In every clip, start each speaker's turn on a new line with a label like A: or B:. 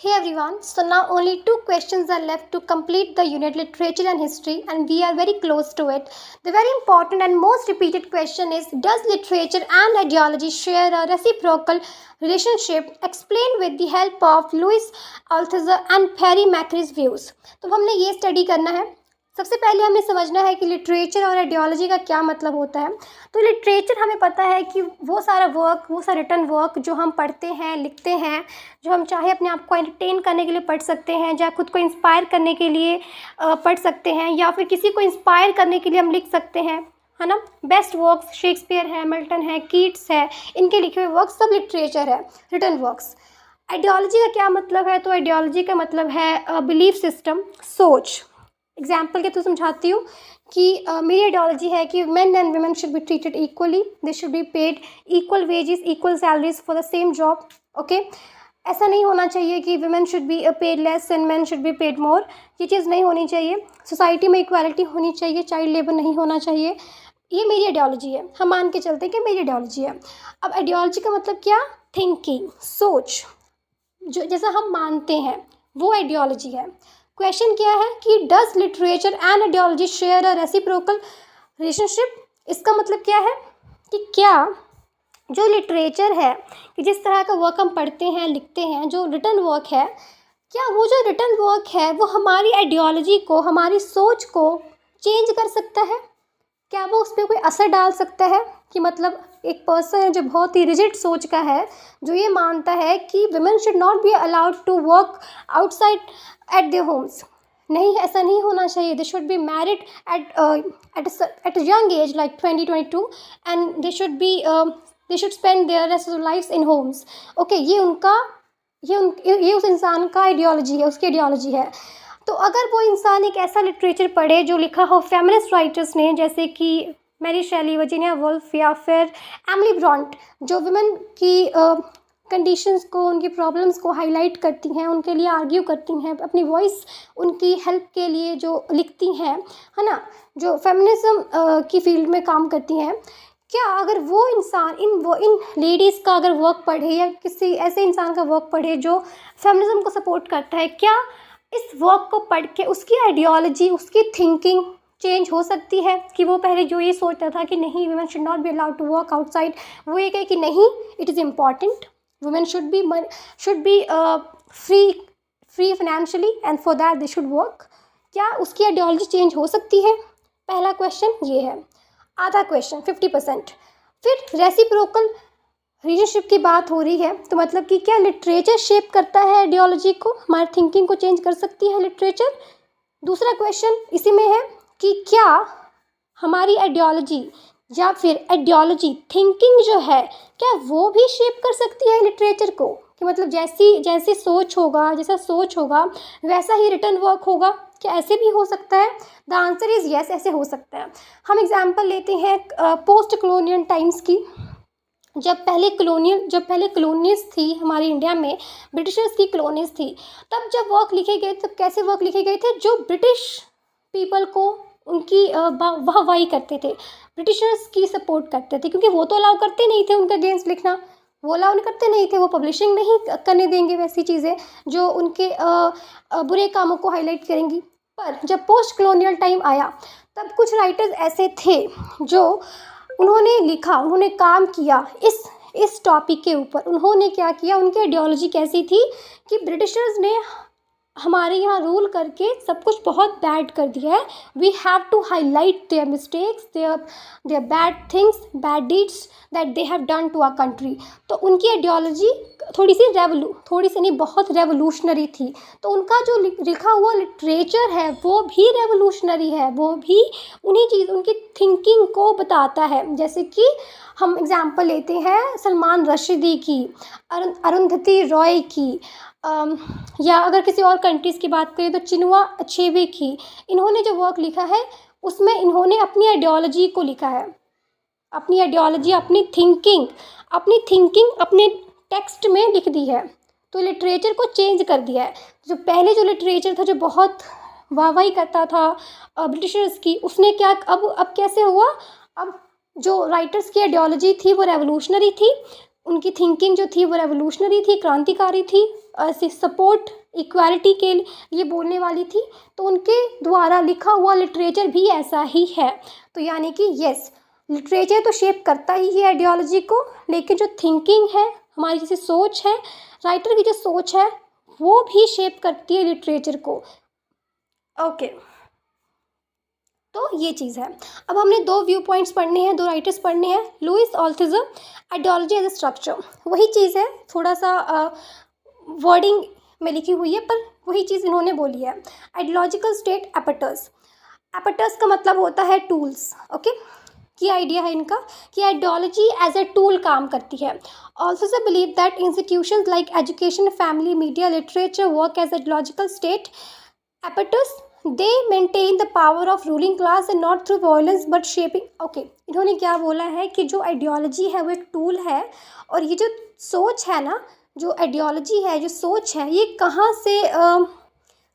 A: Hey everyone, so now only two questions are left to complete the unit literature and history, and we are very close to it. The very important and most repeated question is, does literature and ideology share a reciprocal relationship? Explained with the help of Louis Althusser and Perry Macrie's views. तो हमने ये study करना है। सबसे पहले हमें समझना है कि लिटरेचर और आइडियोलॉजी का क्या मतलब होता है। तो लिटरेचर हमें पता है कि वो सारा रिटन वर्क जो हम पढ़ते हैं, लिखते हैं, जो हम चाहे अपने आप को एंटरटेन करने के लिए पढ़ सकते हैं, या खुद को इंस्पायर करने के लिए पढ़ सकते हैं, या फिर किसी को इंस्पायर करने के लिए हम लिख सकते हैं, है ना। बेस्ट वर्क्स शेक्सपियर है, मिल्टन है, कीट्स है, इनके लिखे हुए वर्क्स सब लिटरेचर है, रिटन वर्क्स। आइडियोलॉजी का क्या मतलब है? तो आइडियोलॉजी का मतलब है बिलीफ सिस्टम, सोच। एग्जाम्पल के थ्रू समझाती हूँ कि मेरी आइडियोलॉजी है कि main and women should be treated equally, they should be paid equal wages, equal salaries for the same job. Okay, ऐसा नहीं होना चाहिए कि women should be paid less and main should be paid more. ये चीज़ नहीं होनी चाहिए। Society में इक्वालिटी होनी चाहिए, चाइल्ड लेबर नहीं होना चाहिए। ये मेरी आइडियोलॉजी है। हम मान के चलते हैं कि मेरी आइडियोलॉजी है। अब आइडियोलॉजी का मतलब क्या? थिंकिंग, सोच, जो जैसा हम मानते हैं वो आइडियोलॉजी है। क्वेश्चन क्या है कि does literature and ideology share a reciprocal relationship? इसका मतलब क्या है कि क्या जो लिटरेचर है, कि जिस तरह का वर्क हम पढ़ते हैं, लिखते हैं, जो रिटन वर्क है, क्या वो जो रिटन वर्क है वो हमारी आइडियोलॉजी को, हमारी सोच को चेंज कर सकता है? क्या वो उस पर कोई असर डाल सकता है? कि मतलब एक पर्सन है जो बहुत ही रिजिड सोच का है, जो ये मानता है कि women should not be allowed to work outside at their homes. नहीं, ऐसा नहीं होना चाहिए। They should be married at young age like 20-22 and they should spend their rest of life in homes. Okay, ये उस इंसान का आइडियोलॉजी है, उसकी आइडियोलॉजी है। तो अगर वो इंसान एक ऐसा लिटरेचर पढ़े जो लिखा हो फेमिनिस्ट राइटर्स ने, जैसे कि मैरी शेली, वर्जीनिया वुल्फ, या फिर एमिली ब्रॉन्ट, जो वुमेन की कंडीशंस को, उनकी प्रॉब्लम्स को हाईलाइट करती हैं, उनके लिए आर्ग्यू करती हैं, अपनी वॉइस उनकी हेल्प के लिए जो लिखती हैं, है ना, जो फेमिनिज्म की फील्ड में काम करती हैं, क्या अगर वो इंसान इन लेडीज़ का अगर वर्क पढ़े, या किसी ऐसे इंसान का वर्क पढ़े जो फेमिनिज्म को सपोर्ट करता है, क्या इस वर्क को पढ़ के उसकी आइडियोलॉजी, उसकी थिंकिंग चेंज हो सकती है? कि वो पहले जो ये सोचता था कि नहीं, women should not be allowed to work outside, वो ये कहे कि नहीं, it is important, women should be free financially and for that they should work. क्या उसकी आइडियोलॉजी चेंज हो सकती है? पहला क्वेश्चन ये है। आधा क्वेश्चन 50%। फिर रेसिप्रोकल रिलेशनशिप की बात हो रही है, तो मतलब कि क्या लिटरेचर शेप करता है आइडियोलॉजी को, हमारी थिंकिंग को चेंज कर सकती है लिटरेचर? दूसरा क्वेश्चन इसी में है कि क्या हमारी आइडियोलॉजी या फिर आइडियोलॉजी थिंकिंग जो है, क्या वो भी शेप कर सकती है लिटरेचर को? कि मतलब जैसी सोच होगा वैसा ही रिटन वर्क होगा? क्या ऐसे भी हो सकता है? द आंसर इज़ यस, ऐसे हो सकता है। हम एग्जांपल लेते हैं पोस्ट कॉलोनियल टाइम्स की। जब पहले कॉलोनीज थी हमारे इंडिया में, ब्रिटिशर्स की कॉलोनीज थी, तब जब वर्क लिखे गए, तब कैसे वर्क लिखे गए थे? जो ब्रिटिश पीपल को उनकी वाहवाही करते थे, ब्रिटिशर्स की सपोर्ट करते थे, क्योंकि वो तो अलाउ करते नहीं थे उनके अगेंस्ट लिखना, वो अलाउ करते नहीं थे, वो पब्लिशिंग नहीं करने देंगे वैसी चीज़ें जो उनके बुरे कामों को हाईलाइट करेंगी। पर जब पोस्ट कॉलोनियल टाइम आया, तब कुछ राइटर्स ऐसे थे जो उन्होंने लिखा, उन्होंने काम किया इस टॉपिक के ऊपर। उन्होंने क्या किया, उनकी आइडियोलॉजी कैसी थी कि ब्रिटिशर्स ने हमारे यहाँ रूल करके सब कुछ बहुत बैड कर दिया है, we have to highlight their mistakes, their bad things, bad deeds that they have done to our country. तो उनकी आइडियोलॉजी थोड़ी सी नहीं, बहुत रेवोल्यूशनरी थी। तो उनका जो लिखा हुआ लिटरेचर है वो भी रेवोल्यूशनरी है, वो भी उनकी थिंकिंग को बताता है। जैसे कि हम एग्जाम्पल लेते हैं सलमान रश्दी की, अरुंधति रॉय की, या अगर किसी और कंट्रीज़ की बात करें तो चिनुआ अचेबे की। इन्होंने जो वर्क लिखा है उसमें इन्होंने अपनी आइडियोलॉजी को लिखा है, अपनी आइडियोलॉजी, अपनी थिंकिंग अपने टेक्स्ट में लिख दी है। तो लिटरेचर को चेंज कर दिया है। जो पहले जो लिटरेचर था, जो बहुत वाहवाही करता था ब्रिटिशर्स की, उसने क्या अब कैसे हुआ? अब जो राइटर्स की आइडियोलॉजी थी वो रेवोल्यूशनरी थी, उनकी थिंकिंग जो थी वो रेवोल्यूशनरी थी, क्रांतिकारी थी, ऐसे सपोर्ट इक्वालिटी के लिए बोलने वाली थी, तो उनके द्वारा लिखा हुआ लिटरेचर भी ऐसा ही है। तो यानी कि यस, लिटरेचर तो शेप करता ही है आइडियोलॉजी को, लेकिन जो थिंकिंग है, हमारी जैसे सोच है, राइटर की जो सोच है, वो भी शेप करती है लिटरेचर को। ओके, तो ये चीज़ है। अब हमने दो व्यू पॉइंट्स पढ़ने हैं, दो राइटर्स पढ़ने हैं। Louis Althusser, ideology as a structure, वही चीज़ है, थोड़ा सा वर्डिंग में लिखी हुई है, पर वही चीज़ इन्होंने बोली है। आइडियोलॉजिकल स्टेट एपेटस, एपेटस का मतलब होता है टूल्स। ओके, की आइडिया है इनका कि आइडियोलॉजी एज ए टूल काम करती है। Althusser believe that institutions like education, family, media, literature work as ideological state apparatus. They maintain the power of ruling class and not through violence but shaping. Okay, इन्होंने क्या बोला है कि जो ideology है वो एक टूल है, और ये जो सोच है ना, जो आइडियोलॉजी है, जो सोच है, ये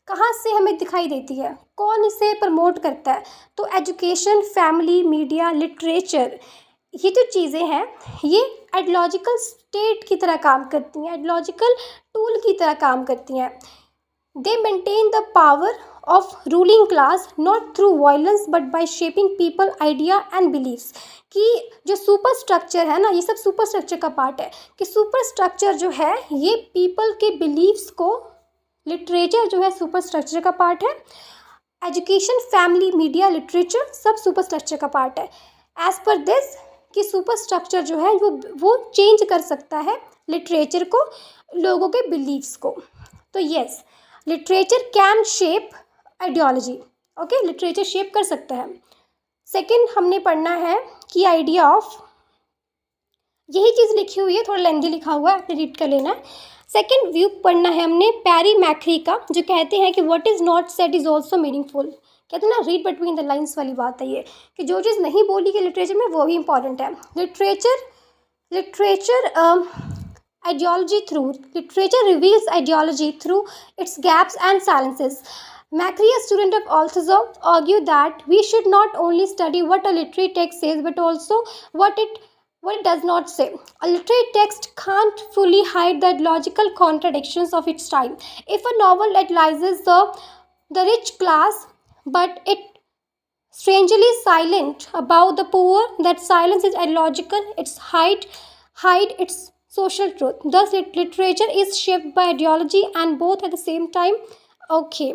A: कहाँ से हमें दिखाई देती है, कौन इसे प्रमोट करता है? तो एजुकेशन, फैमिली, मीडिया, लिटरेचर, ये जो चीज़ें हैं ये आइडियोलॉजिकल स्टेट की तरह काम करती हैं, आइडियोलॉजिकल टूल की तरह काम करती हैं। They maintain the power of ruling class not through violence but by shaping people, idea and beliefs. कि जो सुपर स्ट्रक्चर है ना, ये सब सुपर स्ट्रक्चर का पार्ट है, कि सुपर स्ट्रक्चर जो है ये पीपल के बिलीव्स को, लिटरेचर जो है सुपर स्ट्रक्चर का पार्ट है, एजुकेशन, फैमिली, मीडिया, लिटरेचर सब सुपर स्ट्रक्चर का पार्ट है। एज पर दिस कि सुपर स्ट्रक्चर जो है वो चेंज कर सकता है लिटरेचर को, लोगों के बिलीव्स को। तो yes, literature can shape ideology. Okay, literature shape कर सकता है। सेकंड हमने पढ़ना है कि आइडिया ऑफ, यही चीज़ लिखी हुई है, थोड़ा लेंथी लिखा हुआ है, आपने रीड कर लेना है। सेकंड व्यू पढ़ना है हमने पैरी मैक्री का, जो कहते हैं कि what is not said is also meaningful. कहते हैं ना, रीड बिटवीन द लाइन्स वाली बात है ये, कि जो चीज़ नहीं बोली गई लिटरेचर में वो भी इंपॉर्टेंट है। Literature ideology through literature reveals ideology through its gaps and silences. Macri, a student of Althusser, argued that we should not only study what a literary text says but also what it does not say. A literary text can't fully hide the logical contradictions of its time. If a novel analyzes the rich class but it strangely silent about the poor, that silence is illogical. It's hide its social truth. Thus, literature is shaped by ideology and both at the same time. Okay.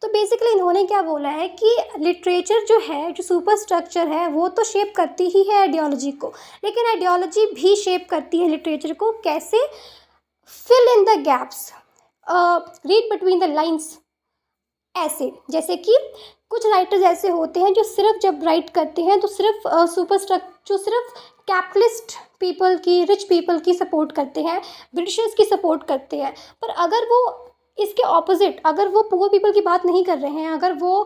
A: तो basically इन्होंने क्या बोला है कि literature जो है, जो super structure है, वो तो शेप करती ही है आइडियोलॉजी को, लेकिन आइडियोलॉजी भी शेप करती है लिटरेचर को। कैसे? Fill in the gaps, read between the lines. ऐसे जैसे कि कुछ राइटर्स ऐसे होते हैं जो सिर्फ जब राइट करते हैं तो सिर्फ जो सिर्फ कैपिटलिस्ट पीपल की, रिच पीपल की सपोर्ट करते हैं, ब्रिटिशर्स की सपोर्ट करते हैं। पर अगर वो इसके ऑपोजिट, अगर वो पुअर पीपल की बात नहीं कर रहे हैं, अगर वो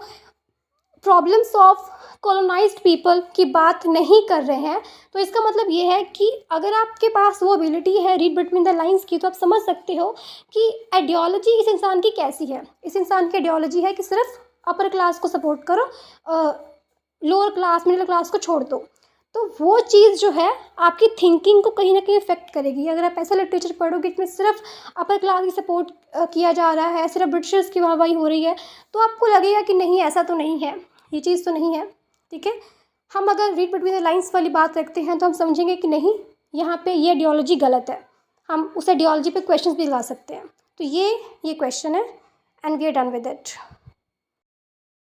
A: प्रॉब्लम्स ऑफ कॉलोनाइज्ड पीपल की बात नहीं कर रहे हैं, तो इसका मतलब ये है कि अगर आपके पास वो एबिलिटी है रीड बिटवीन द लाइन्स की, तो आप समझ सकते हो कि आइडियोलॉजी इस इंसान की कैसी है। इस इंसान की आइडियोलॉजी है कि सिर्फ अपर क्लास को सपोर्ट करो, लोअर क्लास, मिडिल क्लास को छोड़ दो। तो वो चीज़ जो है आपकी थिंकिंग को कहीं ना कहीं इफेक्ट करेगी। अगर आप ऐसा लिटरेचर पढ़ोगे इसमें सिर्फ अपर क्लास की सपोर्ट किया जा रहा है, सिर्फ ब्रिटिशर्स की वाहवाही हो रही है, तो आपको लगेगा कि नहीं, ऐसा तो नहीं है, ये चीज़ तो नहीं है। ठीक है, हम अगर रीड बिटवीन द लाइन्स वाली बात रखते हैं तो हम समझेंगे कि नहीं, यहाँ पे ये आइडियोलॉजी गलत है। हम उस आइडियोलॉजी पे क्वेश्चंस भी लगा सकते हैं। तो ये क्वेश्चन है and we are done with it.